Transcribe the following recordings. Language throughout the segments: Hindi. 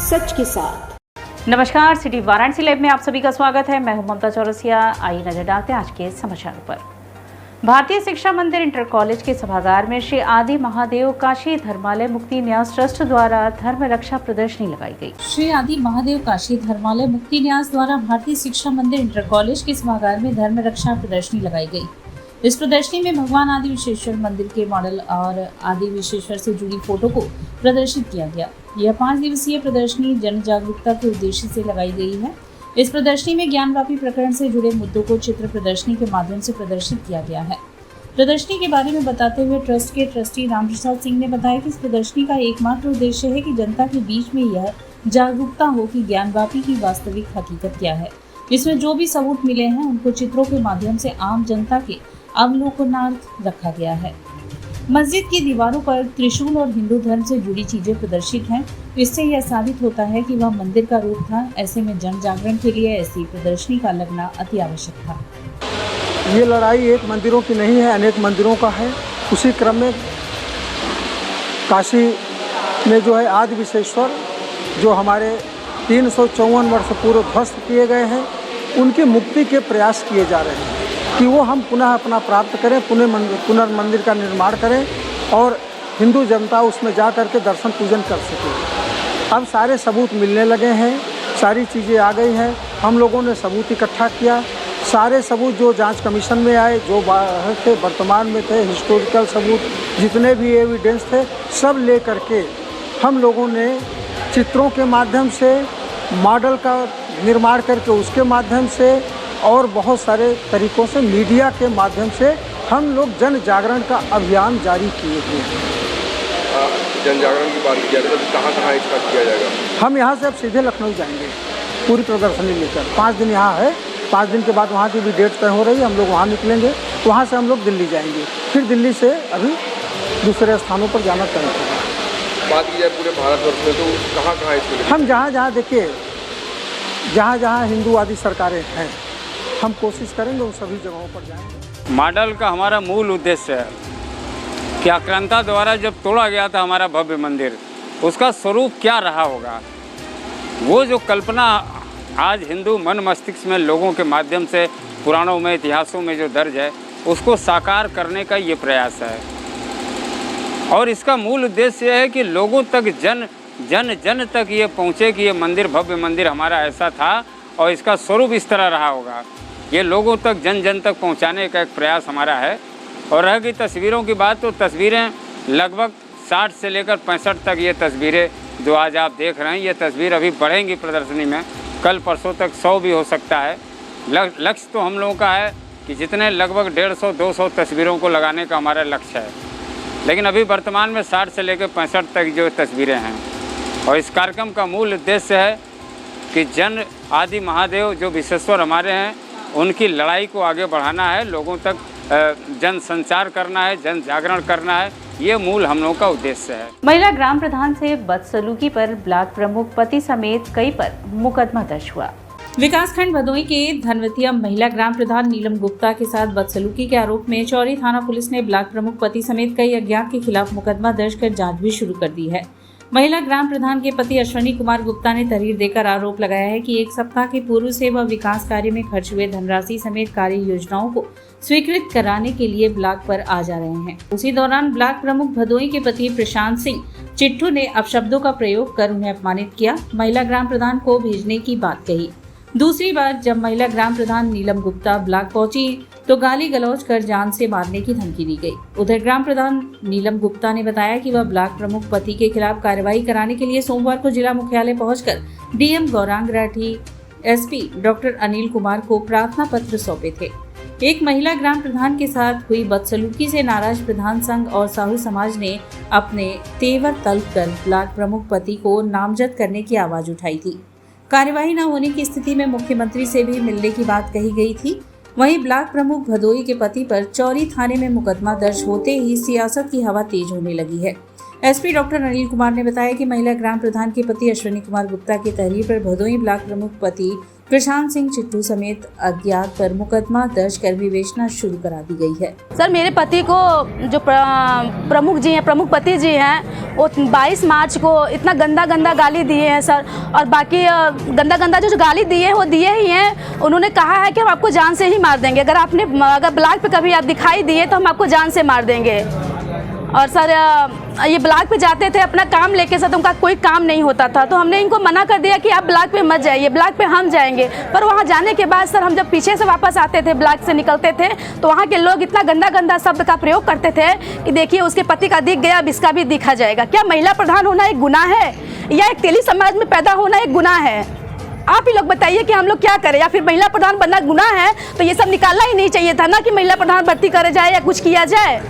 सच के साथ। नमस्कार, सिटी वाराणसी लाइव में आप सभी का स्वागत है। मैं हूं ममता चौरसिया। आइए नजर डालते हैं आज के समाचारों पर। भारतीय शिक्षा मंदिर इंटर कॉलेज के सभागार में श्री आदि महादेव काशी धर्मालय मुक्ति न्यास ट्रस्ट द्वारा धर्म रक्षा प्रदर्शनी लगाई गई। श्री आदि महादेव काशी धर्मालय मुक्ति न्यास द्वारा भारतीय शिक्षा मंदिर इंटर कॉलेज के सभागार में धर्म रक्षा प्रदर्शनी लगाई गई। इस प्रदर्शनी में भगवान आदि विश्वेश्वर मंदिर के मॉडल और आदि विश्वेश्वर से जुड़ी फोटो को प्रदर्शित किया गया। यह 5 दिवसीय प्रदर्शनी जन जागरूकता के उद्देश्य से लगाई गई है। इस प्रदर्शनी में ज्ञानवापी प्रकरण से जुड़े मुद्दों को चित्र प्रदर्शनी के माध्यम से प्रदर्शित किया गया है। प्रदर्शनी के बारे में बताते हुए ट्रस्ट के ट्रस्टी रामप्रसाद सिंह ने बताया कि इस प्रदर्शनी का एकमात्र उद्देश्य है कि जनता के बीच में यह जागरूकता हो कि ज्ञानवापी की वास्तविक हकीकत क्या है। इसमें जो भी सबूत मिले हैं उनको चित्रों के माध्यम से आम जनता के अवलोकनार्थ रखा गया है। मस्जिद की दीवारों पर त्रिशूल और हिंदू धर्म से जुड़ी चीजें प्रदर्शित हैं। इससे यह साबित होता है कि वह मंदिर का रूप था। ऐसे में जन जागरण के लिए ऐसी प्रदर्शनी का लगना अति आवश्यक था। ये लड़ाई एक मंदिरों की नहीं है, अनेक मंदिरों का है। उसी क्रम में काशी में जो है आदि विश्वेश्वर जो हमारे 354 वर्ष पूर्व ध्वस्त किए गए हैं, उनकी मुक्ति के प्रयास किए जा रहे हैं कि वो हम पुनः अपना प्राप्त करें, पुनर्मंदिर का निर्माण करें और हिंदू जनता उसमें जा कर के दर्शन पूजन कर सके। अब सारे सबूत मिलने लगे हैं, सारी चीज़ें आ गई हैं। हम लोगों ने सबूत इकट्ठा किया। सारे सबूत जो जांच कमीशन में आए, जो बाहर थे, वर्तमान में थे, हिस्टोरिकल सबूत जितने भी एविडेंस थे, सब ले करके हम लोगों ने चित्रों के माध्यम से, मॉडल का निर्माण करके उसके माध्यम से और बहुत सारे तरीकों से मीडिया के माध्यम से हम लोग जन जागरण का अभियान जारी किए हुए हैं। जन जागरण की बात किया तो कहाँ इसका किया जाएगा? हम यहाँ से अब सीधे लखनऊ जाएंगे पूरी प्रदर्शनी लेकर। 5 दिन यहाँ है, 5 दिन के बाद वहाँ की भी डेट तय हो रही है। हम लोग वहाँ निकलेंगे, वहाँ से हम लोग दिल्ली जाएंगे, फिर दिल्ली से अभी दूसरे स्थानों पर जाना तय होगा। बात की जाए पूरे भारतवर्ष में तो कहाँ इसके लिए? हम जहाँ देखिए, जहाँ हिंदूवादी सरकारें हैं, हम कोशिश करेंगे उन सभी जगहों पर जाएंगे। मॉडल का हमारा मूल उद्देश्य है कि आक्रांता द्वारा जब तोड़ा गया था हमारा भव्य मंदिर, उसका स्वरूप क्या रहा होगा। वो जो कल्पना आज हिंदू मन मस्तिष्क में लोगों के माध्यम से पुराणों में, इतिहासों में जो दर्ज है, उसको साकार करने का ये प्रयास है। और इसका मूल उद्देश्य है कि लोगों तक जन तक ये पहुँचे कि ये मंदिर, भव्य मंदिर हमारा ऐसा था और इसका स्वरूप इस तरह रहा होगा। ये लोगों तक जन तक पहुंचाने का एक प्रयास हमारा है। और रह गई तस्वीरों की बात, तो तस्वीरें लगभग 60 से लेकर 65 तक ये तस्वीरें जो आज आप देख रहे हैं, ये तस्वीर अभी बढ़ेंगी प्रदर्शनी में। कल परसों तक 100 भी हो सकता है। लक्ष्य तो हम लोगों का है कि जितने लगभग 150-200 तस्वीरों को लगाने का हमारा लक्ष्य है। लेकिन अभी वर्तमान में 60 से लेकर 65 तक जो तस्वीरें हैं। और इस कार्यक्रम का मूल उद्देश्य है कि जन आदि महादेव जो विश्वेश्वर हमारे हैं, उनकी लड़ाई को आगे बढ़ाना है, लोगों तक जन संचार करना है, जन जागरण करना है। ये मूल हम लोगों का उद्देश्य है। महिला ग्राम प्रधान से बदसलूकी पर ब्लॉक प्रमुख पति समेत कई पर मुकदमा दर्ज हुआ। विकासखंड भदोई के धनवतिया महिला ग्राम प्रधान नीलम गुप्ता के साथ बदसलूकी के आरोप में चौरी थाना पुलिस ने ब्लॉक प्रमुख पति समेत कई अज्ञात के खिलाफ मुकदमा दर्ज कर जाँच भी शुरू कर दी है। महिला ग्राम प्रधान के पति अश्विनी कुमार गुप्ता ने तहरीर देकर आरोप लगाया है कि 1 सप्ताह के पूर्व से वह विकास कार्य में खर्च हुए धनराशि समेत कार्य योजनाओं को स्वीकृत कराने के लिए ब्लॉक पर आ जा रहे हैं। उसी दौरान ब्लॉक प्रमुख भदोई के पति प्रशांत सिंह चिट्ठू ने अपशब्दों का प्रयोग कर उन्हें अपमानित किया, महिला ग्राम प्रधान को भेजने की बात कही। दूसरी बार जब महिला ग्राम प्रधान नीलम गुप्ता ब्लॉक पहुंची तो गाली गलौज कर जान से मारने की धमकी दी गई। उधर ग्राम प्रधान नीलम गुप्ता ने बताया कि वह ब्लॉक प्रमुख पति के खिलाफ कार्रवाई कराने के लिए सोमवार को जिला मुख्यालय पहुंचकर DM Gaurang Rathi, SP doctor Anil Kumar को प्रार्थना पत्र सौंपे थे। एक महिला ग्राम प्रधान के साथ हुई बदसलूकी से नाराज प्रधान संघ और साहू समाज ने अपने तेवर तल्ख कर ब्लॉक प्रमुख पति को नामजद करने की आवाज उठाई थी। कार्यवाही न होने की स्थिति में मुख्यमंत्री से भी मिलने की बात कही गई थी। वहीं ब्लॉक प्रमुख भदोई के पति पर चौरी थाने में मुकदमा दर्ज होते ही सियासत की हवा तेज होने लगी है। एसपी डॉक्टर अनिल कुमार ने बताया कि महिला ग्राम प्रधान के पति अश्विनी कुमार गुप्ता की तहरीर पर भदोई ब्लॉक प्रमुख पति प्रशांत सिंह चिट्टू समेत अज्ञात पर मुकदमा दर्ज कर विवेचना शुरू करा दी गई है। सर, मेरे पति को जो प्रमुख पति जी हैं, वो 22 मार्च को इतना गंदा गाली दिए हैं सर। और बाकी गंदा जो गाली दिए हैं वो दिए ही हैं। उन्होंने कहा है कि हम आपको जान से ही मार देंगे, अगर ब्लॉक पे कभी आप दिखाई दिए तो हम आपको जान से मार देंगे। और सर, ये ब्लॉक पे जाते थे अपना काम लेके सर, तो उनका कोई काम नहीं होता था, तो हमने इनको मना कर दिया कि आप ब्लॉक पे मत जाइए, ब्लॉक पे हम जाएंगे। पर वहाँ जाने के बाद सर, हम जब पीछे से वापस आते थे, ब्लॉक से निकलते थे, तो वहाँ के लोग इतना गंदा शब्द का प्रयोग करते थे कि देखिए उसके पति का दिख गया, अब इसका भी दिखा जाएगा। क्या महिला प्रधान होना एक गुनाह है, या एक तेली समाज में पैदा होना एक गुनाह है? आप ही लोग बताइए कि हम लोग क्या करें। या फिर महिला प्रधान बनना गुनाह है तो ये सब निकालना ही नहीं चाहिए था ना, कि महिला प्रधान भर्ती करे जाए या कुछ किया जाए।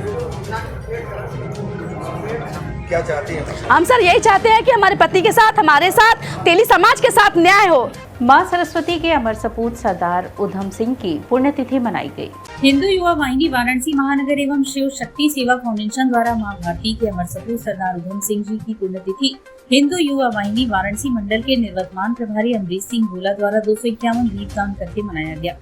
क्या चाहती हैं? हम सर यही चाहते हैं कि हमारे पति के साथ, हमारे साथ, तेली समाज के साथ न्याय हो। मां सरस्वती के अमर सपूत सरदार उधम सिंह की पुण्यतिथि मनाई गई। हिंदू युवा वाहिनी वाराणसी महानगर एवं शिव शक्ति सेवा फाउंडेशन द्वारा मां भारती के अमर सपूत सरदार उधम सिंह जी की पुण्यतिथि हिंदू युवा वाहिनी वाराणसी मंडल के निवर्तमान प्रभारी अमरीश सिंह भोला द्वारा 251 दीपदान करके मनाया गया।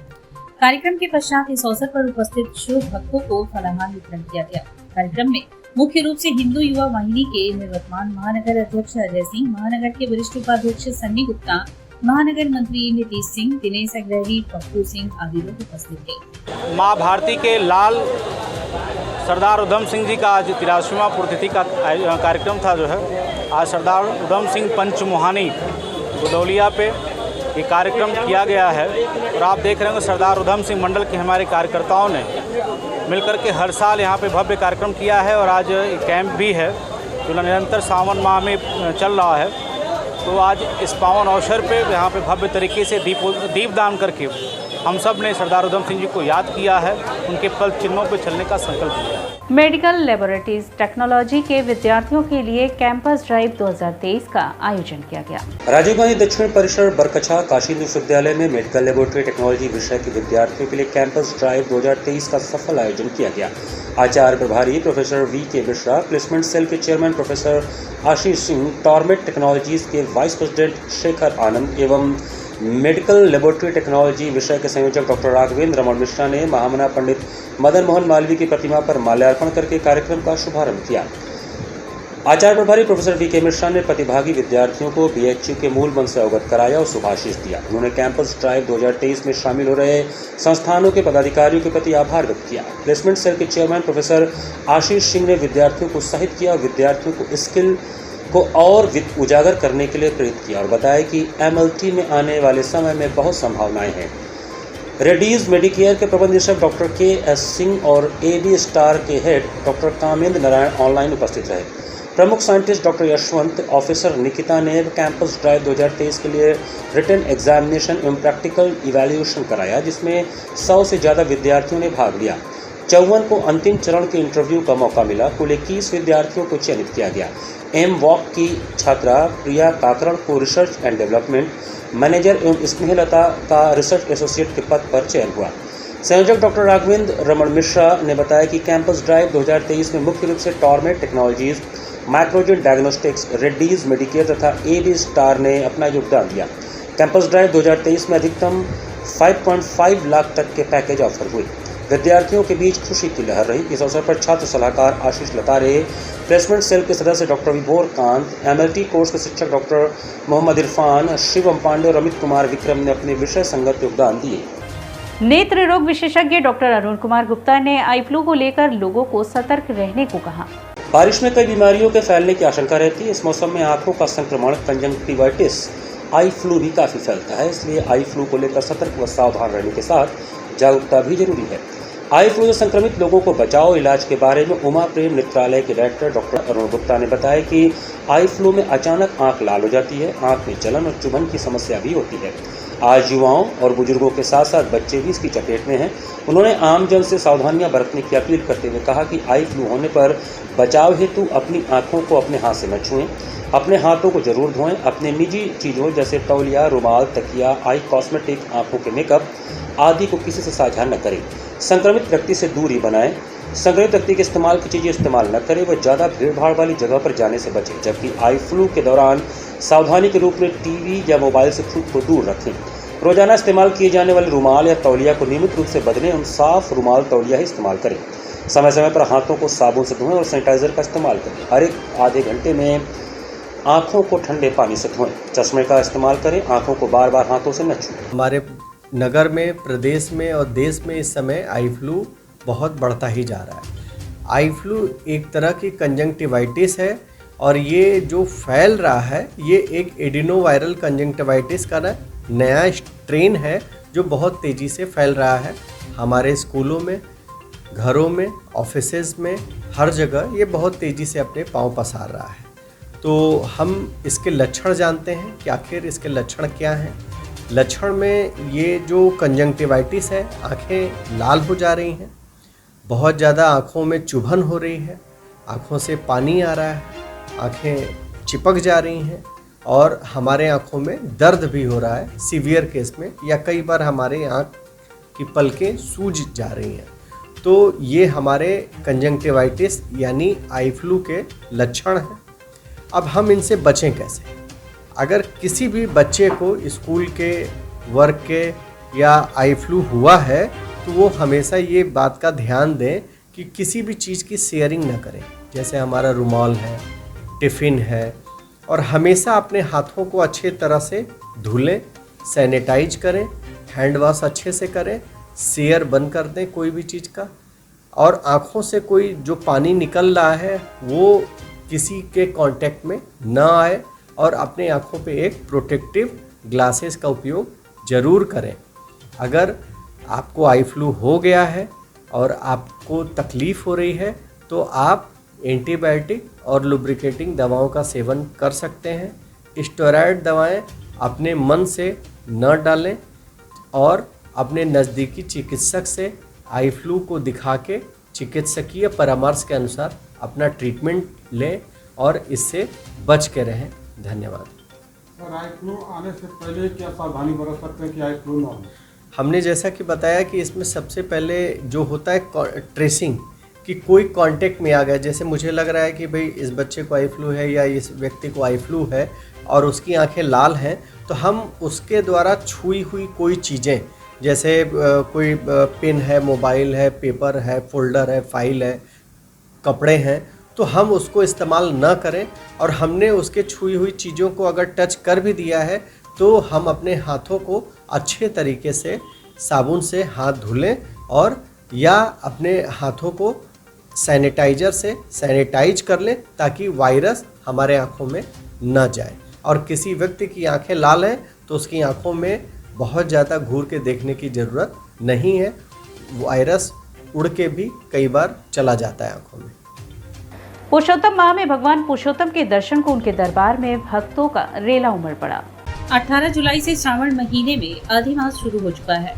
कार्यक्रम के पश्चात इस अवसर पर उपस्थित शिव भक्तों को फलाहार वितरण किया गया। कार्यक्रम में मुख्य रूप से हिंदू युवा वाहिनी के निवर्तमान महानगर अध्यक्ष अजय सिंह, महानगर के वरिष्ठ उपाध्यक्ष सन्नी गुप्ता, महानगर मंत्री नीतीश सिंह, दिनेश अग्रहरी, पप्पू सिंह आदि लोग उपस्थित थे। माँ भारती के लाल सरदार उधम सिंह जी का आज 83वां पुण्यतिथि का कार्यक्रम था। जो है आज सरदार उधम सिंह पंचमुहानी गुदौलिया पे ये कार्यक्रम किया गया है। और आप देख रहे होंगे सरदार उधम सिंह मंडल के हमारे कार्यकर्ताओं ने मिलकर के हर साल यहाँ पे भव्य कार्यक्रम किया है। और आज कैंप भी है जो निरंतर सावन माह में चल रहा है। तो आज इस पावन अवसर पे यहाँ पे भव्य तरीके से दीपदान करके हम सब ने सरदार उधम सिंह जी को याद किया है, उनके पल चिन्हों पे चलने का संकल्प लिया है। मेडिकल लेबोरेटरीज टेक्नोलॉजी के विद्यार्थियों के लिए कैंपस ड्राइव 2023 का आयोजन किया गया। राजीव गांधी दक्षिण परिसर बरकछा काशी विश्वविद्यालय में मेडिकल लेबोरेटरी टेक्नोलॉजी विषय के विद्यार्थियों के लिए कैंपस ड्राइव 2023 का सफल आयोजन किया गया। आचार्य प्रभारी professor V.K. Mishra, placement cell के चेयरमैन प्रोफेसर आशीष सिंह, टॉर्मेट टेक्नोलॉजीज के वाइस प्रेसिडेंट शेखर आनंद एवं मेडिकल लेबोरेटरी टेक्नोलॉजी विषय के संयोजक डॉक्टर राघवेंद्र रमण मिश्रा ने महामना पंडित मदन मोहन मालवीय की प्रतिमा पर माल्यार्पण करके कार्यक्रम का शुभारंभ किया। आचार्य प्रभारी प्रोफेसर V.K. मिश्रा ने प्रतिभागी विद्यार्थियों को BHU के मूल मंत्र से अवगत कराया और शुभाशीष दिया। उन्होंने कैंपस ड्राइव 2023 में शामिल हो रहे संस्थानों के पदाधिकारियों के प्रति आभार व्यक्त किया। प्लेसमेंट सेल के चेयरमैन प्रोफेसर आशीष सिंह ने विद्यार्थियों को उत्साहित किया और विद्यार्थियों को स्किल को और उजागर करने के लिए प्रेरित किया और बताया कि MLT में आने वाले समय में बहुत संभावनाएं हैं। रेडीज मेडिकेयर के प्रबंध निदेशक डॉक्टर K.S. सिंह और AB स्टार के head doctor Kamendra Narayan online उपस्थित रहे। प्रमुख scientist doctor Yashwant, officer Nikita ने कैंपस ड्राइव 2023 के लिए रिटन एग्जामिनेशन एवं प्रैक्टिकल इवैल्यूएशन कराया, जिसमें 100 से ज़्यादा विद्यार्थियों ने भाग लिया। 54 को अंतिम चरण के इंटरव्यू का मौका मिला। कुल 21 विद्यार्थियों को चयनित किया गया। M.Walk की छात्रा प्रिया काकरण को रिसर्च एंड डेवलपमेंट मैनेजर एवं स्नेहलता का रिसर्च एसोसिएट के पद पर चयन हुआ। संयोजक डॉक्टर राघवेंद्र रमण मिश्रा ने बताया कि कैंपस ड्राइव 2023 में मुख्य रूप से टॉर्मेट टेक्नोलॉजीज, माइक्रोजन डायग्नोस्टिक्स, रेड्डीज मेडिकेयर तथा AB स्टार ने अपना योगदान दिया। कैंपस ड्राइव 2023 में अधिकतम 5.5 लाख तक के पैकेज ऑफर हुए। विद्यार्थियों के बीच खुशी की लहर रही। इस अवसर पर छात्र सलाहकार आशीष लतारे, प्लेसमेंट सेल के सदस्य डॉक्टर विभोर कांत, MLT कोर्स के शिक्षक डॉक्टर मोहम्मद इरफान, शिवम पांडे और अमित कुमार विक्रम ने अपने विषय संगत योगदान दिए। नेत्र रोग विशेषज्ञ डॉक्टर अरुण कुमार गुप्ता ने आई फ्लू को लेकर लोगों को सतर्क रहने को कहा। बारिश में कई बीमारियों के फैलने की आशंका रहती है। इस मौसम में आंखों का संक्रमण, कंजंक्टिवाइटिस, आई फ्लू भी काफ़ी फैलता है। इसलिए आई फ्लू को लेकर सतर्क व सावधान रहने के साथ जागरूकता भी जरूरी है। आई फ्लू से संक्रमित लोगों को बचाव इलाज के बारे में उमा प्रेम नेत्रालय के डायरेक्टर डॉक्टर अरुण गुप्ता ने बताया कि आई फ्लू में अचानक आंख लाल हो जाती है, आंख में जलन और चुभन की समस्या भी होती है। आज युवाओं और बुजुर्गों के साथ साथ बच्चे भी इसकी चपेट में हैं। उन्होंने आमजन से सावधानियां बरतने की अपील करते हुए कहा कि आई फ्लू होने पर बचाव हेतु अपनी आंखों को अपने हाथ से न छुएं, अपने हाथों को जरूर धोएं, अपने निजी चीज़ों जैसे तौलिया, रुमाल, तकिया, आई कॉस्मेटिक, आंखों के मेकअप आदि को किसी से साझा न करें। संक्रमित व्यक्ति से दूरी बनाएं। संक्रमित व्यक्ति के इस्तेमाल की चीज़ें इस्तेमाल न करें व ज़्यादा भीड़भाड़ वाली जगह पर जाने से बचें। जबकि आई फ्लू के दौरान सावधानी के रूप में टीवी या मोबाइल से खुद को दूर रखें। रोजाना इस्तेमाल किए जाने वाले रुमाल या तौलिया को नियमित रूप से बदलें एवं साफ रुमाल तौलिया ही इस्तेमाल करें। समय समय पर हाथों को साबुन से धोएं और सैनिटाइजर का इस्तेमाल करें। हर एक आधे घंटे में आँखों को ठंडे पानी से धोएं। चश्मे का इस्तेमाल करें। आँखों को बार बार हाथों से न छुएं। हमारे नगर में, प्रदेश में और देश में इस समय आई फ्लू बहुत बढ़ता ही जा रहा है। आई फ्लू एक तरह की कंजंक्टिवाइटिस है और ये जो फैल रहा है ये एक एडिनोवायरल कंजंक्टिवाइटिस का नया स्ट्रेन है जो बहुत तेज़ी से फैल रहा है। हमारे स्कूलों में, घरों में, ऑफिसेज में, हर जगह ये बहुत तेज़ी से अपने पाँव पसार रहा है। तो हम इसके लक्षण जानते हैं कि आखिर इसके लक्षण क्या हैं। लक्षण में ये जो कंजंक्टिवाइटिस है, आँखें लाल हो जा रही हैं, बहुत ज़्यादा आँखों में चुभन हो रही है, आँखों से पानी आ रहा है, आँखें चिपक जा रही हैं और हमारे आँखों में दर्द भी हो रहा है सीवियर केस में, या कई बार हमारे आँख की पलकें सूज जा रही हैं। तो ये हमारे कंजंक्टिवाइटिस यानी आई फ्लू के लक्षण हैं। अब हम इनसे बचें कैसे? अगर किसी भी बच्चे को स्कूल के, वर्क के या आई फ्लू हुआ है तो वो हमेशा ये बात का ध्यान दें कि किसी भी चीज़ की शेयरिंग ना करें। जैसे हमारा रुमाल है, टिफ़िन है, और हमेशा अपने हाथों को अच्छे तरह से धुलें, सैनिटाइज करें, हैंड वॉश अच्छे से करें, शेयर बंद कर दें कोई भी चीज़ का, और आँखों से कोई जो पानी निकल रहा है वो किसी के कांटेक्ट में ना आए, और अपने आँखों पे एक प्रोटेक्टिव ग्लासेस का उपयोग ज़रूर करें। अगर आपको आई फ्लू हो गया है और आपको तकलीफ़ हो रही है तो आप एंटीबायोटिक और लुब्रिकेटिंग दवाओं का सेवन कर सकते हैं। स्टेरॉयड दवाएं अपने मन से न डालें और अपने नज़दीकी चिकित्सक से आई फ्लू को दिखा के चिकित्सकीय परामर्श के अनुसार अपना ट्रीटमेंट लें और इससे बच के रहें। धन्यवाद। और आई फ्लू आने से पहले क्या सावधानी बरत सकते हैं कि आई फ्लू ना हो? हमने जैसा कि बताया कि इसमें सबसे पहले जो होता है ट्रेसिंग, कि कोई कांटेक्ट में आ गया, जैसे मुझे लग रहा है कि भाई इस बच्चे को आई फ्लू है या इस व्यक्ति को आई फ्लू है और उसकी आंखें लाल हैं, तो हम उसके द्वारा छुई हुई कोई चीज़ें, जैसे कोई पेन है, मोबाइल है, पेपर है, फोल्डर है, फाइल है, कपड़े हैं, तो हम उसको इस्तेमाल न करें। और हमने उसके छुई हुई चीज़ों को अगर टच कर भी दिया है तो हम अपने हाथों को अच्छे तरीके से साबुन से हाथ धुलें और या अपने हाथों को सैनिटाइज़र से सैनिटाइज कर लें ताकि वायरस हमारे आँखों में न जाए। और किसी व्यक्ति की आंखें लाल हैं तो उसकी आंखों में बहुत ज़्यादा घूर के देखने की ज़रूरत नहीं है, वायरस उड़ के भी कई बार चला जाता है आंखों में। पुरुषोत्तम माह में भगवान पुरुषोत्तम के दर्शन को उनके दरबार में भक्तों का रेला उमड़ पड़ा। 18 जुलाई से श्रावण महीने में अधिमास शुरू हो चुका है।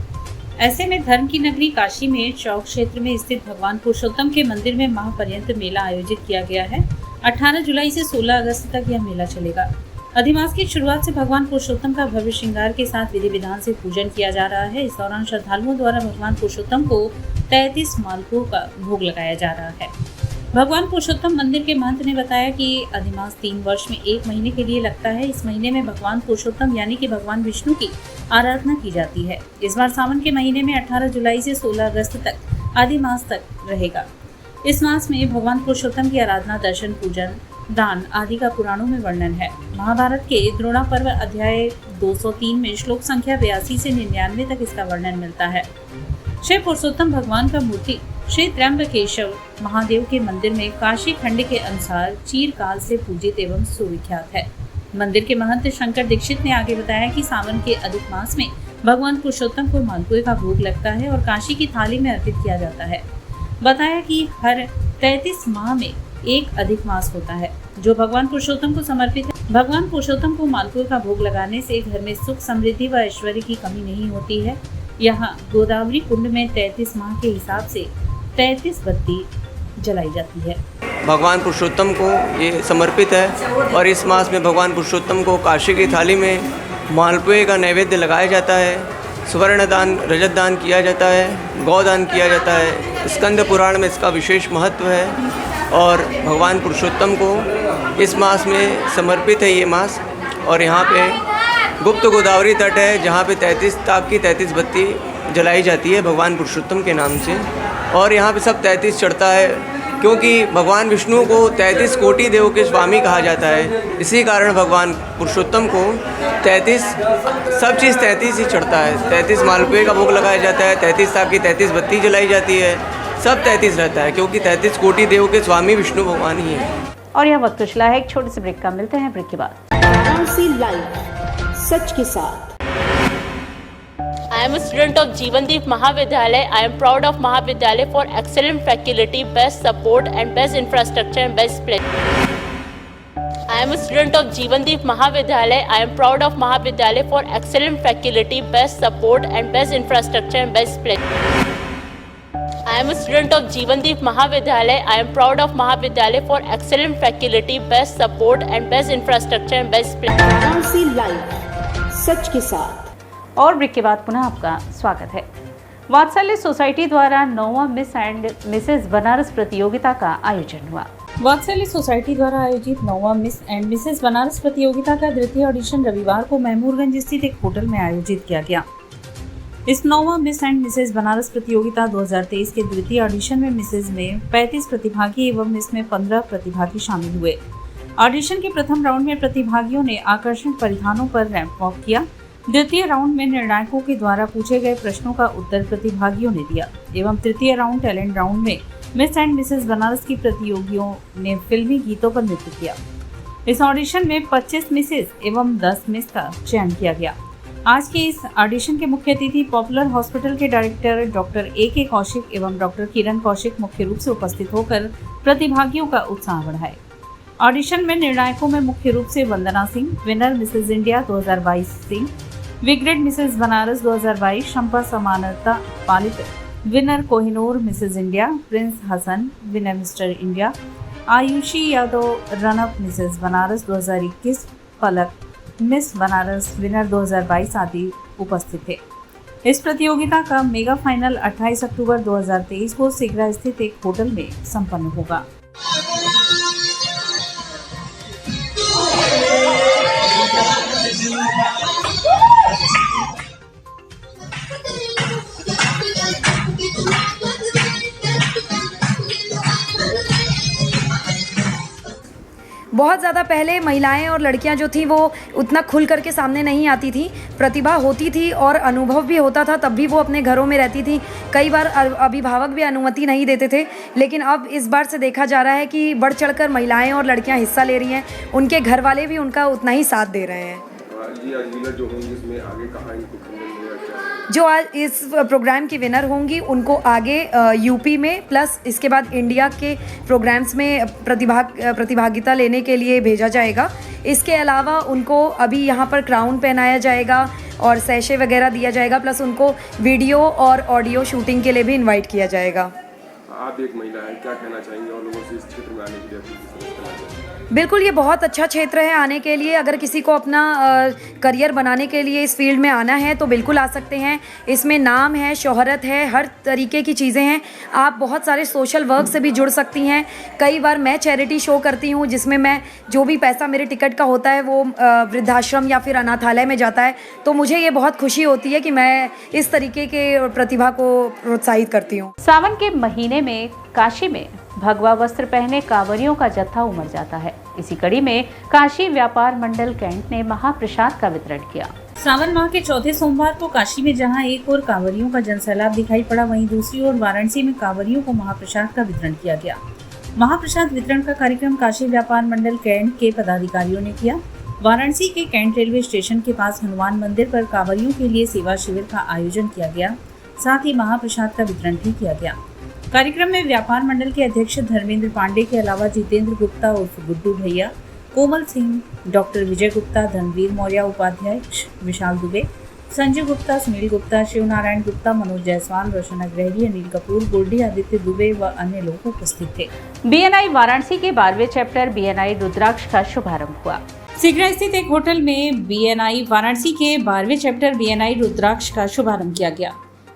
ऐसे में धर्म की नगरी काशी में चौक क्षेत्र में स्थित भगवान पुरुषोत्तम के मंदिर में माह पर्यंत मेला आयोजित किया गया है। 18 जुलाई से 16 अगस्त तक यह मेला चलेगा। अधिमास की शुरुआत से भगवान पुरुषोत्तम का भव्य श्रृंगार के साथ विधि विधान से पूजन किया जा रहा है। इस दौरान श्रद्धालुओं द्वारा भगवान पुरुषोत्तम को 33 मालपुओं का भोग लगाया जा रहा है। भगवान पुरुषोत्तम मंदिर के महंत ने बताया कि अधिमास 3 वर्ष में 1 महीने के लिए लगता है। इस महीने में भगवान पुरुषोत्तम यानी कि भगवान विष्णु की आराधना की जाती है। इस बार सावन के महीने में 18 जुलाई से 16 अगस्त तक अधिमास तक रहेगा। इस मास में भगवान पुरुषोत्तम की आराधना, दर्शन, पूजन, दान आदि का पुराणों में वर्णन है। महाभारत के द्रोणा पर्व अध्याय 203 में श्लोक संख्या 82 से 99 तक इसका वर्णन मिलता है। श्री पुरुषोत्तम भगवान का मूर्ति श्री त्र्यंबकेश्वर महादेव के मंदिर में काशी खंड के अनुसार चीरकाल से पूजित एवं सुविख्यात है। मंदिर के महंत शंकर दीक्षित ने आगे बताया कि सावन के अधिक मास में भगवान पुरुषोत्तम को मालपुए का भोग लगता है और काशी की थाली में अर्पित किया जाता है। बताया कि हर 33 माह में एक अधिक मास होता है जो भगवान पुरुषोत्तम को समर्पित है। भगवान पुरुषोत्तम को मालपुए का भोग लगाने से घर में सुख, समृद्धि व ऐश्वर्य की कमी नहीं होती है। यहाँ गोदावरी कुंड में 33 माह के हिसाब से 33 बत्ती जलाई जाती है। भगवान पुरुषोत्तम को ये समर्पित है और इस मास में भगवान पुरुषोत्तम को काशी की थाली में मालपुए का नैवेद्य लगाया जाता है, स्वर्ण दान, रजत दान किया जाता है, गौदान किया जाता है। स्कंद पुराण में इसका विशेष महत्व है और भगवान पुरुषोत्तम को इस मास में समर्पित है ये मास। और यहाँ पे गुप्त गोदावरी तट है, जहाँ पे 33 ताक की 33 बत्ती जलाई जाती है भगवान पुरुषोत्तम के नाम से। और यहाँ पे सब 33 चढ़ता है, क्योंकि भगवान विष्णु को 33 कोटि देव के स्वामी कहा जाता है। इसी कारण भगवान पुरुषोत्तम को 33 सब चीज़ 33 ही चढ़ता है। 33 मालपुए का भोग लगाया जाता है, 33 ताक की 33 बत्ती जलाई जाती है, सब 33 रहता है, क्योंकि 33 कोटि देव के स्वामी विष्णु भगवान ही है। और यह वक्त चला है एक छोटे से ब्रेक का, मिलते हैं ब्रेक के बाद। वाराणसी लाइव, सच के साथ। I am a student of Jeevandeep Mahavidyalaya. I am proud of Mahavidyalaya for excellent faculty, best support and best infrastructure and best place. I am a student of Jeevandeep Mahavidyalaya. I am proud of Mahavidyalaya for excellent faculty, best support and best infrastructure and best place. I am a student of Jeevandeep Mahavidyalaya. I am proud of Mahavidyalaya for excellent faculty, best support and best infrastructure and best place. Varanasi live, सच के साथ। और ब्रेक के बाद पुनः आपका स्वागत है। वात्सल्य सोसाइटी द्वारा 9वां मिस एंड मिसेस बनारस प्रतियोगिता का आयोजन हुआ। वात्सल्य सोसाइटी द्वारा आयोजित 9वां मिस एंड मिसेस बनारस प्रतियोगिता का द्वितीय ऑडिशन रविवार को महमूदगंज स्थित एक होटल में आयोजित किया गया। इस 9वां मिस एंड मिसेस बनारस प्रतियोगिता 2023 के द्वितीय ऑडिशन में मिसेस में 35 प्रतिभागी एवं मिस में 15 प्रतिभागी शामिल हुए। ऑडिशन के प्रथम राउंड में प्रतिभागियों ने आकर्षक परिधानों पर रैंप वॉक किया। द्वितीय राउंड में निर्णायकों के द्वारा पूछे गए प्रश्नों का उत्तर प्रतिभागियों ने दिया एवं तृतीय राउंड टैलेंट राउंड में मिस एंड मिसेस बनारस की प्रतियोगियों ने फिल्मी गीतों पर नृत्य किया। इस ऑडिशन में 25 मिसेस एवं 10 मिस का चयन किया गया। आज के इस ऑडिशन के मुख्य अतिथि पॉपुलर हॉस्पिटल के डायरेक्टर डॉक्टर ए.के. कौशिक एवं डॉक्टर किरण कौशिक मुख्य रूप से उपस्थित होकर प्रतिभागियों का उत्साह बढ़ाए। ऑडिशन में निर्णायकों में मुख्य रूप से Vandana Singh, winner Mrs India 2022 Singh, विग्रेड Mrs Banaras 2022 Shampa Samanta Palit, winner Kohinoor Mrs India Prince Hasan, winner Mister India Ayushi Yadav, runner up Mrs Banaras 2021 Palak, Miss Banaras winner 2022 आदि उपस्थित थे। इस प्रतियोगिता का मेगा फाइनल 28 अक्टूबर 2023 को सिगरा स्थित एक होटल में संपन्न होगा। बहुत ज़्यादा पहले महिलाएं और लड़कियां जो थी वो उतना खुल करके सामने नहीं आती थी। प्रतिभा होती थी और अनुभव भी होता था, तब भी वो अपने घरों में रहती थी। कई बार अभिभावक भी अनुमति नहीं देते थे, लेकिन अब इस बार से देखा जा रहा है कि बढ़ चढ़कर महिलाएं और लड़कियां हिस्सा ले रही हैं। उनके घर वाले भी उनका उतना ही साथ दे रहे हैं। जो आज इस प्रोग्राम की विनर होंगी उनको आगे यूपी में प्लस इसके बाद इंडिया के प्रोग्राम्स में प्रतिभागिता लेने के लिए भेजा जाएगा। इसके अलावा उनको अभी यहाँ पर क्राउन पहनाया जाएगा और सैशे वगैरह दिया जाएगा, प्लस उनको वीडियो और ऑडियो शूटिंग के लिए भी इनवाइट किया जाएगा। आप एक महिला हैं, क्या कहना चाहेंगे और लोगों से इस क्षेत्र में आने के लिए? बिल्कुल, ये बहुत अच्छा क्षेत्र है आने के लिए। अगर किसी को अपना करियर बनाने के लिए इस फील्ड में आना है तो बिल्कुल आ सकते हैं। इसमें नाम है, शोहरत है, हर तरीके की चीज़ें हैं। आप बहुत सारे सोशल वर्क से भी जुड़ सकती हैं। कई बार मैं चैरिटी शो करती हूँ जिसमें मैं जो भी पैसा मेरे टिकट का होता है वो वृद्धाश्रम या फिर अनाथालय में जाता है। तो मुझे ये बहुत खुशी होती है कि मैं इस तरीके के प्रतिभा को प्रोत्साहित करती हूँ। सावन के महीने में काशी में भगवा वस्त्र पहने कांवरियों का जत्था उमड़ जाता है। इसी कड़ी में काशी व्यापार मंडल कैंट ने महाप्रसाद का वितरण किया। सावन माह के चौथे सोमवार को काशी में जहां एक ओर कांवरियों का जनसैलाब दिखाई पड़ा, वहीं दूसरी ओर वाराणसी में कांवरियों को महाप्रसाद का वितरण किया गया। महाप्रसाद वितरण का कार्यक्रम काशी व्यापार मंडल कैंट के पदाधिकारियों ने किया। वाराणसी के कैंट रेलवे स्टेशन के पास हनुमान मंदिर पर कांवरियों के लिए सेवा शिविर का आयोजन किया गया। साथ ही महाप्रसाद का वितरण भी किया गया। कार्यक्रम में व्यापार मंडल के अध्यक्ष धर्मेंद्र पांडे के अलावा जितेंद्र गुप्ता उर्फ गुड्डू भैया, कोमल सिंह, डॉक्टर विजय गुप्ता, धनवीर मौर्य उपाध्यक्ष, विशाल दुबे, संजय गुप्ता, सुनील गुप्ता, शिव नारायण गुप्ता, मनोज जायसवाल, रोशन अग्रहरी, अनिल कपूर, गोल्डी आदित्य दुबे व अन्य लोग उपस्थित थे। बीएनआई वाराणसी के 12वें चैप्टर बीएनआई रुद्राक्ष का शुभारंभ हुआ। सिगरा स्थित एक होटल में बीएनआई वाराणसी के 12वें चैप्टर बीएनआई रुद्राक्ष का शुभारंभ किया गया।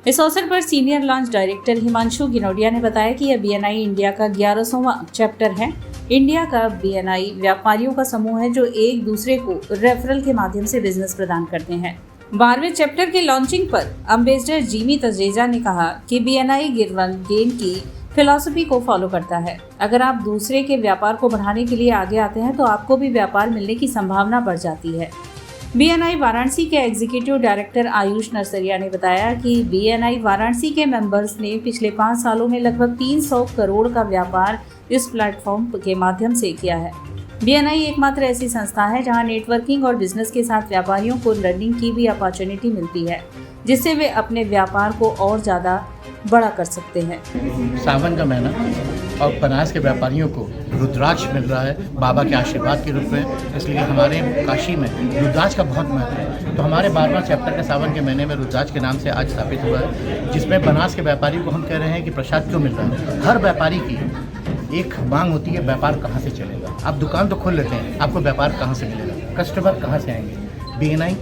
इस अवसर पर सीनियर लॉन्च डायरेक्टर हिमांशु गिनोडिया ने बताया कि यह BNI इंडिया का 11वां चैप्टर है। इंडिया का BNI व्यापारियों का समूह है जो एक दूसरे को रेफरल के माध्यम से बिजनेस प्रदान करते हैं। 12वें चैप्टर के लॉन्चिंग पर एम्बेसडर जिमी तजेजा ने कहा कि BNI गिव एंड गेन की फिलॉसफी को फॉलो करता है। अगर आप दूसरे के व्यापार को बढ़ाने के लिए आगे आते हैं तो आपको भी व्यापार मिलने की संभावना बढ़ जाती है। BNI वाराणसी के एग्जीक्यूटिव डायरेक्टर आयुष नरसरिया ने बताया कि BNI वाराणसी के मेंबर्स ने पिछले 5 सालों में लगभग 300 करोड़ का व्यापार इस प्लेटफॉर्म के माध्यम से किया है। BNI एकमात्र ऐसी संस्था है जहां नेटवर्किंग और बिजनेस के साथ व्यापारियों को लर्निंग की भी अपॉर्चुनिटी मिलती है, जिससे वे अपने व्यापार को और ज़्यादा बड़ा कर सकते हैं। सावन का महीना और बनारस के व्यापारियों को रुद्राक्ष मिल रहा है बाबा के आशीर्वाद के रूप में, इसलिए हमारे काशी में रुद्राक्ष का बहुत महत्व है। तो हमारे 12वां चैप्टर के सावन के महीने में रुद्राक्ष के नाम से आज स्थापित हुआ है, जिसमें बनारस के व्यापारियों को हम कह रहे हैं कि प्रसाद क्यों मिल रहा है। हर व्यापारी की एक मांग होती है, व्यापार कहाँ से चलेगा। आप दुकान तो खोल लेते हैं, आपको व्यापार कहाँ से मिलेगा, कस्टमर कहाँ से आएंगे। BNI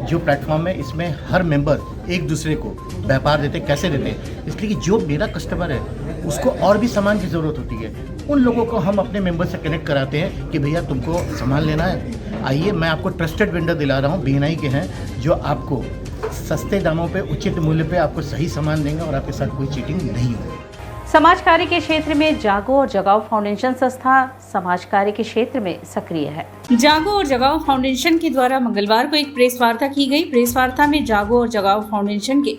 जो प्लेटफॉर्म है, इसमें हर मेंबर एक दूसरे को व्यापार देते, कैसे देते हैं, इसलिए कि जो मेरा कस्टमर है उसको और भी सामान की ज़रूरत होती है, उन लोगों को हम अपने मेंबर से कनेक्ट कराते हैं कि भैया तुमको सामान लेना है, आइए मैं आपको ट्रस्टेड वेंडर दिला रहा हूँ। BNI के हैं जो आपको सस्ते दामों पे, उचित मूल्य पे आपको सही सामान देंगे और आपके साथ कोई चीटिंग नहीं होगी। समाज कार्य के क्षेत्र में जागो और जगाओ फाउंडेशन संस्था समाज कार्य के क्षेत्र में सक्रिय है। जागो और जगाओ फाउंडेशन के द्वारा मंगलवार को एक प्रेस वार्ता की गई। प्रेस वार्ता में जागो और जगाओ फाउंडेशन के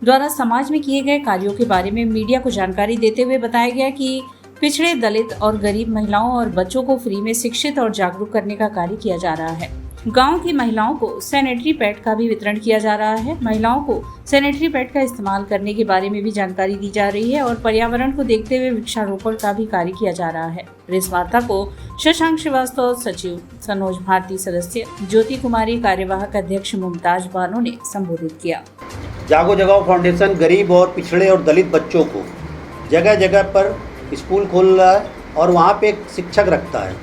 द्वारा समाज में किए गए कार्यों के बारे में मीडिया को जानकारी देते हुए बताया गया कि पिछड़े, दलित और गरीब महिलाओं और बच्चों को फ्री में शिक्षित और जागरूक करने का कार्य किया जा रहा है। गांव की महिलाओं को सैनिटरी पैड का भी वितरण किया जा रहा है। महिलाओं को सैनिटरी पैड का इस्तेमाल करने के बारे में भी जानकारी दी जा रही है और पर्यावरण को देखते हुए वृक्षारोपण का भी कार्य किया जा रहा है। प्रेस वार्ता को शशांक श्रीवास्तव सचिव, सनोज भारती सदस्य, ज्योति कुमारी कार्यवाहक अध्यक्ष, मुमताज बानो ने संबोधित किया। जागो जगाओ फाउंडेशन गरीब और पिछड़े और दलित बच्चों को जगह जगह पर स्कूल खोल रहा है और वहाँ पे एक शिक्षक रखता है।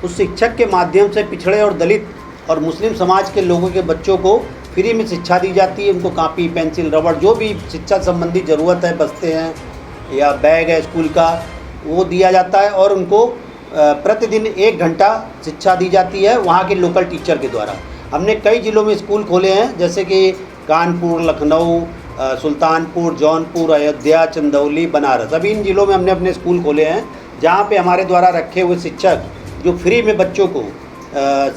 उस शिक्षक के माध्यम से पिछड़े और दलित और मुस्लिम समाज के लोगों के बच्चों को फ्री में शिक्षा दी जाती है। उनको कापी, पेंसिल, रबड़, जो भी शिक्षा संबंधी ज़रूरत है, बस्ते हैं या बैग है स्कूल का, वो दिया जाता है और उनको प्रतिदिन 1 घंटा शिक्षा दी जाती है वहाँ के लोकल टीचर के द्वारा। हमने कई ज़िलों में स्कूल खोले हैं, जैसे कि कानपुर, लखनऊ, सुल्तानपुर, जौनपुर, अयोध्या, चंदौली, बनारस। अभी इन ज़िलों में हमने अपने स्कूल खोले हैं जहाँ पे हमारे द्वारा रखे हुए शिक्षक जो फ्री में बच्चों को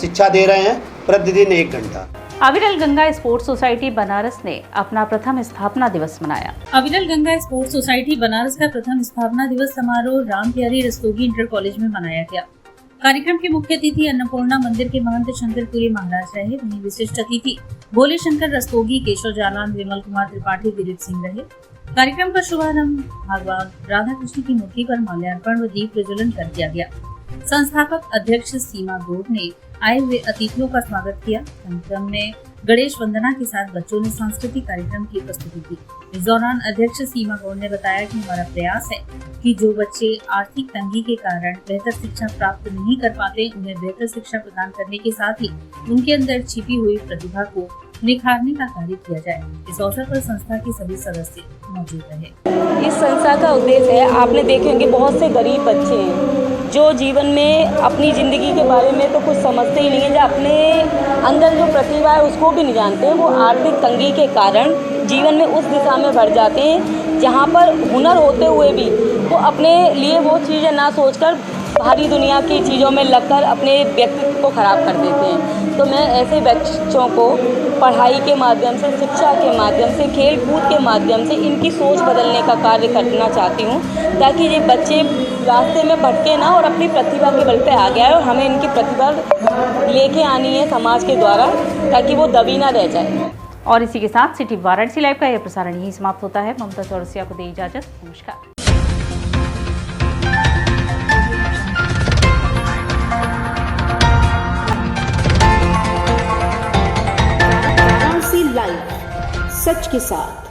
शिक्षा दे रहे हैं प्रतिदिन 1 घंटा। अविरल गंगा स्पोर्ट्स सोसाइटी बनारस ने अपना प्रथम स्थापना दिवस मनाया। अविरल गंगा स्पोर्ट्स सोसाइटी बनारस का प्रथम स्थापना दिवस समारोह राम प्यारी रस्तोगी इंटर कॉलेज में मनाया गया। कार्यक्रम के मुख्य अतिथि अन्नपूर्णा मंदिर के महंत शंकरपुरी महाराज रहे। वहीं विशिष्ट अतिथि भोले शंकर रस्तोगी, केशव जालान, विमल कुमार त्रिपाठी, दिलीप सिंह रहे। कार्यक्रम का शुभारंभ भगवान राधा कृष्ण की मूर्ति पर माल्यार्पण व दीप प्रज्वलन कर दिया गया। संस्थापक अध्यक्ष सीमा गौड़ ने आए हुए अतिथियों का स्वागत किया। कार्यक्रम में गणेश वंदना के साथ बच्चों ने सांस्कृतिक कार्यक्रम की प्रस्तुति की। इस दौरान अध्यक्ष सीमा गौड़ ने बताया कि हमारा प्रयास है कि जो बच्चे आर्थिक तंगी के कारण बेहतर शिक्षा प्राप्त नहीं कर पाते, उन्हें बेहतर शिक्षा प्रदान करने के साथ ही उनके अंदर छिपी हुई प्रतिभा को निखारने का कार्य किया जाए। इस अवसर पर संस्था के सभी सदस्य मौजूद रहे। इस संस्था का उद्देश्य है, आपने देखे होंगे बहुत से गरीब बच्चे हैं जो जीवन में अपनी ज़िंदगी के बारे में तो कुछ समझते ही नहीं है, जो अपने अंदर जो प्रतिभा है उसको भी नहीं जानते हैं। वो आर्थिक तंगी के कारण जीवन में उस दिशा में बढ़ जाते हैं जहाँ पर हुनर होते हुए भी वो अपने लिए वो चीज़ें ना सोचकर बाहरी दुनिया की चीज़ों में लगकर अपने व्यक्तित्व को ख़राब कर देते हैं। तो मैं ऐसे बच्चों को पढ़ाई के माध्यम से, शिक्षा के माध्यम से, खेल कूद के माध्यम से इनकी सोच बदलने का कार्य करना चाहती हूँ, ताकि ये बच्चे रास्ते में भटके ना और अपनी प्रतिभा के बल पे आगे आए। और हमें इनकी प्रतिभा लेके आनी है समाज के द्वारा, ताकि वो दबी ना रह जाए। और इसी के साथ सिटी वाराणसी लाइव का यह प्रसारण यही समाप्त होता है। ममता चौरसिया को दे इजाजत। नमस्कार। लाइव, सच के साथ।